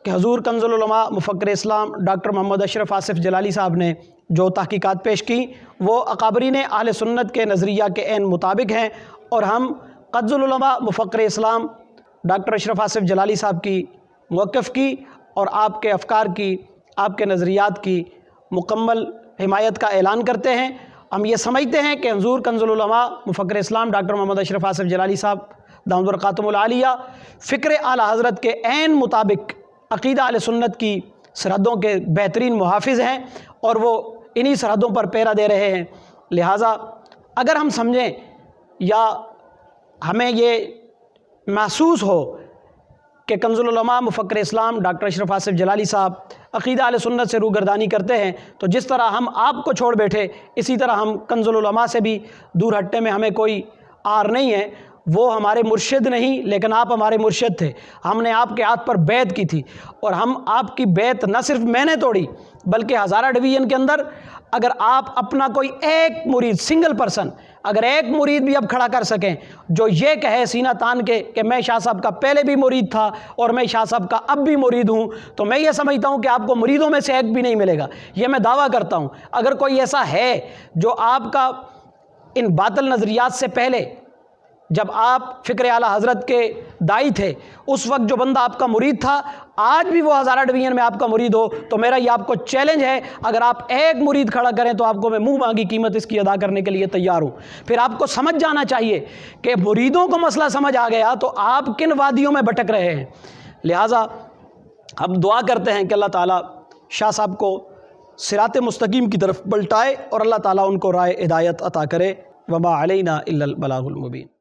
کہ حضور کنزُ العلماء مفکر اسلام ڈاکٹر محمد اشرف آصف جلالی صاحب نے جو تحقیقات پیش کی وہ اکابرین اہل سنت کے نظریہ کے عین مطابق ہیں، اور ہم کنزُ العلماء مفکر اسلام ڈاکٹر اشرف آصف جلالی صاحب کی موقف کی اور آپ کے افکار کی، آپ کے نظریات کی مکمل حمایت کا اعلان کرتے ہیں۔ ہم یہ سمجھتے ہیں کہ حضور کنزُ العلماء مفکر اسلام ڈاکٹر محمد اشرف آصف جلالی صاحب دامت برکاتہم العالیہ فکر اعلی حضرت کے عین مطابق عقیدہ اہل سنت کی سرحدوں کے بہترین محافظ ہیں، اور وہ انہی سرحدوں پر پیرا دے رہے ہیں۔ لہٰذا اگر ہم سمجھیں یا ہمیں یہ محسوس ہو کہ کنزُ العلماء مفکر اسلام ڈاکٹر اشرف آصف جلالی صاحب عقیدہ اہل سنت سے روگردانی کرتے ہیں، تو جس طرح ہم آپ کو چھوڑ بیٹھے اسی طرح ہم کنزُ العلماء سے بھی دور ہٹنے میں ہمیں کوئی آر نہیں ہے۔ وہ ہمارے مرشد نہیں لیکن آپ ہمارے مرشد تھے، ہم نے آپ کے ہاتھ پر بیعت کی تھی، اور ہم آپ کی بیعت نہ صرف میں نے توڑی بلکہ ہزارہ ڈویژن کے اندر اگر آپ اپنا کوئی ایک مرید سنگل پرسن اگر ایک مرید بھی اب کھڑا کر سکیں جو یہ کہے سینہ تان کے کہ میں شاہ صاحب کا پہلے بھی مرید تھا اور میں شاہ صاحب کا اب بھی مرید ہوں، تو میں یہ سمجھتا ہوں کہ آپ کو مریدوں میں سے ایک بھی نہیں ملے گا، یہ میں دعویٰ کرتا ہوں۔ اگر کوئی ایسا ہے جو آپ کا ان باطل نظریات سے پہلے جب آپ فکر اعلیٰ حضرت کے داعی تھے اس وقت جو بندہ آپ کا مرید تھا آج بھی وہ ہزارہ ڈویژن میں آپ کا مرید ہو، تو میرا یہ آپ کو چیلنج ہے، اگر آپ ایک مرید کھڑا کریں تو آپ کو میں منہ مانگی قیمت اس کی ادا کرنے کے لیے تیار ہوں۔ پھر آپ کو سمجھ جانا چاہیے کہ مریدوں کو مسئلہ سمجھ آ گیا تو آپ کن وادیوں میں بھٹک رہے ہیں۔ لہٰذا ہم دعا کرتے ہیں کہ اللہ تعالیٰ شاہ صاحب کو صراط مستقیم کی طرف پلٹائے اور اللہ تعالیٰ ان کو رائے ہدایت عطا کرے۔ وما علینا الا البلاغ المبین۔